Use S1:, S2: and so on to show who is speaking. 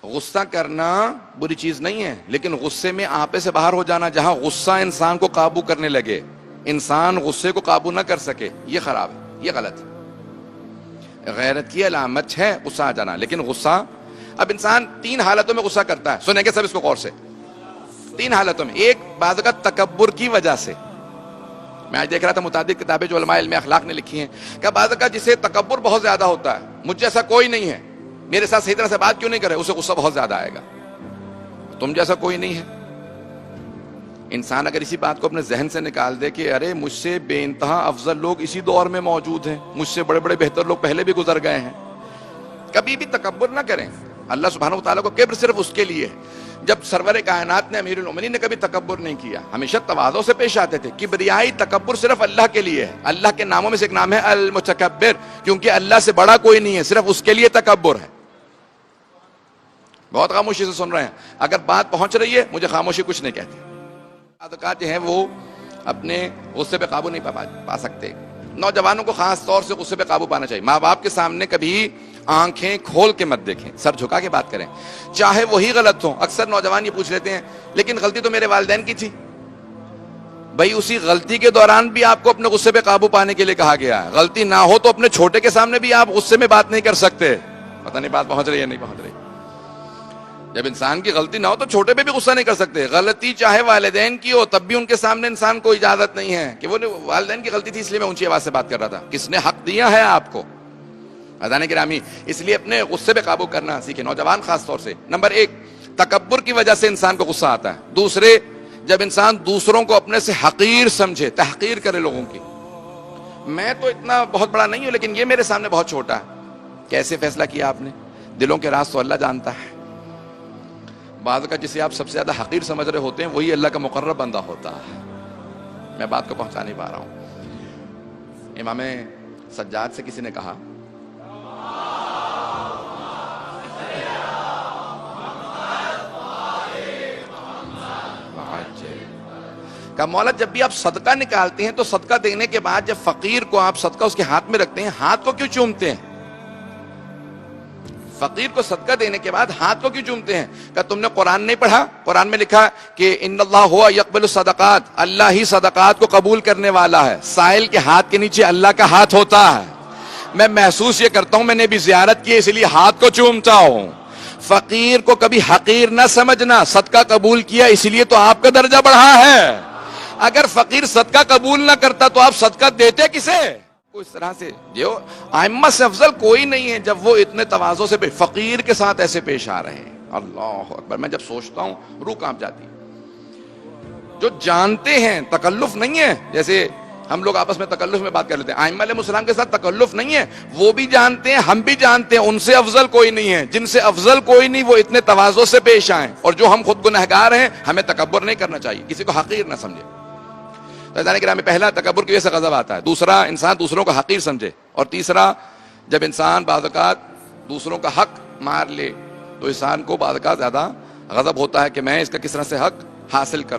S1: غصہ کرنا بری چیز نہیں ہے، لیکن غصے میں آپے سے باہر ہو جانا، جہاں غصہ انسان کو قابو کرنے لگے، انسان غصے کو قابو نہ کر سکے، یہ خراب ہے، یہ غلط ہے۔ غیرت کی علامت ہے غصہ آ جانا، لیکن غصہ اب انسان 3 حالتوں میں غصہ کرتا ہے، سنیں گے سب اس کو غور سے۔ 3 حالتوں میں، ایک بعض کا تکبر کی وجہ سے، میں آج دیکھ رہا تھا متعدد کتابیں جو علماء علم اخلاق نے لکھی ہیں کہ بعض کا جسے تکبر بہت زیادہ ہوتا ہے، مجھ جیسا کوئی نہیں ہے، میرے ساتھ صحیح طرح سے بات کیوں نہیں کرے، اسے غصہ بہت زیادہ آئے گا، تم جیسا کوئی نہیں ہے۔ انسان اگر اسی بات کو اپنے ذہن سے نکال دے کہ ارے مجھ سے بے انتہا افضل لوگ اسی دور میں موجود ہیں، مجھ سے بڑے بڑے بہتر لوگ پہلے بھی گزر گئے ہیں، کبھی بھی تکبر نہ کریں۔ اللہ سبحانہ و تعالیٰ کو کبر صرف اس کے لیے ہے۔ جب سرور کائنات نے امیر المومنین نے کبھی تکبر نہیں کیا، ہمیشہ تواضع سے پیش آتے تھے۔ کبریائی تکبر صرف اللہ کے لیے ہے، اللہ کے ناموں میں سے ایک نام ہے المتکبر، کیونکہ اللہ سے بڑا کوئی نہیں ہے، صرف اس کے لیے تکبر ہے۔ بہت خاموشی سے سن رہے ہیں، اگر بات پہنچ رہی ہے مجھے خاموشی کچھ نہیں کہتے۔ جو ہیں وہ اپنے غصے پہ قابو نہیں پا سکتے۔ نوجوانوں کو خاص طور سے غصے پہ قابو پانا چاہیے۔ ماں باپ کے سامنے کبھی آنکھیں کھول کے مت دیکھیں، سر جھکا کے بات کریں، چاہے وہی غلط ہو۔ اکثر نوجوان یہ پوچھ لیتے ہیں لیکن غلطی تو میرے والدین کی تھی۔ بھائی اسی غلطی کے دوران بھی آپ کو اپنے غصے پہ قابو پانے کے لیے کہا گیا ہے۔ غلطی نہ ہو تو اپنے چھوٹے کے سامنے بھی آپ غصے میں بات نہیں کر سکتے۔ پتہ نہیں بات پہنچ رہی ہے نہیں پہنچ رہی۔ جب انسان کی غلطی نہ ہو تو چھوٹے پہ بھی غصہ نہیں کر سکتے۔ غلطی چاہے والدین کی ہو تب بھی ان کے سامنے انسان کو اجازت نہیں ہے کہ وہ والدین کی غلطی تھی اس لیے میں اونچی آواز سے بات کر رہا تھا۔ کس نے حق دیا ہے آپ کو؟ عزیزان گرامی، اس لیے اپنے غصے پہ قابو کرنا سیکھیں، نوجوان خاص طور سے۔ نمبر 1، تکبر کی وجہ سے انسان کو غصہ آتا ہے۔ دوسرے، جب انسان دوسروں کو اپنے سے حقیر سمجھے، تحقیر کرے لوگوں کی، میں تو اتنا بہت بڑا نہیں ہوں لیکن یہ میرے سامنے بہت چھوٹا ہے۔ کیسے فیصلہ کیا آپ نے؟ دلوں کے راز تو اللہ جانتا ہے۔ بعض کا جسے آپ سب سے زیادہ حقیر سمجھ رہے ہوتے ہیں وہی اللہ کا مقرب بندہ ہوتا ہے۔ میں بات کو پہنچا نہیں پا رہا ہوں۔ امام سجاد سے کسی نے کہا کہ مولا جب بھی آپ صدقہ نکالتے ہیں تو صدقہ دینے کے بعد جب فقیر کو آپ صدقہ اس کے ہاتھ میں رکھتے ہیں، ہاتھ کو کیوں چومتے ہیں؟ فقیر کو صدقہ دینے کے بعد ہاتھ کو کیوں چومتے ہیں؟ کہ تم نے قرآن نہیں پڑھا؟ قرآن میں لکھا کہ ان اللہ ہوا یقبل الصدقات، اللہ ہی صدقات کو قبول کرنے والا ہے۔ سائل کے ہاتھ کے نیچے اللہ کا ہاتھ ہوتا ہے۔ میں محسوس یہ کرتا ہوں میں نے بھی زیارت کی اس لیے ہاتھ کو چومتا ہوں۔ فقیر کو کبھی حقیر نہ سمجھنا، صدقہ قبول کیا اس لیے تو آپ کا درجہ بڑھا ہے۔ اگر فقیر صدقہ قبول نہ کرتا تو آپ صدقہ دیتے کسے؟ اس طرح سے جو ائمہ سے افضل کوئی نہیں ہے جب وہ اتنے تواضع سے فقیر کے ساتھ ایسے پیش آ رہے ہیں۔ اللہ اکبر، میں جب سوچتا ہوں روح کانپ جاتی ہے۔ جو جانتے ہیں تکلف نہیں ہے، جیسے ہم لوگ آپس میں تکلف میں بات کر لیتے ہیں، ائمہ علیہ السلام کے ساتھ تکلف نہیں ہے، وہ بھی جانتے ہیں ہم بھی جانتے ہیں ان سے افضل کوئی نہیں ہے۔ جن سے افضل کوئی نہیں وہ اتنے تواضع سے پیش آئیں، اور جو ہم خود گنہگار ہیں ہمیں تکبر نہیں کرنا چاہیے، کسی کو حقیر نہ سمجھے۔ میں پہلا تکبر کی وجہ سے غضب آتا ہے، دوسرا انسان دوسروں کو حقیر سمجھے، اور تیسرا جب انسان بعض اوقات دوسروں کا حق مار لے تو انسان کو بعض اوقات زیادہ غضب ہوتا ہے کہ میں اس کا کس طرح سے حق حاصل کر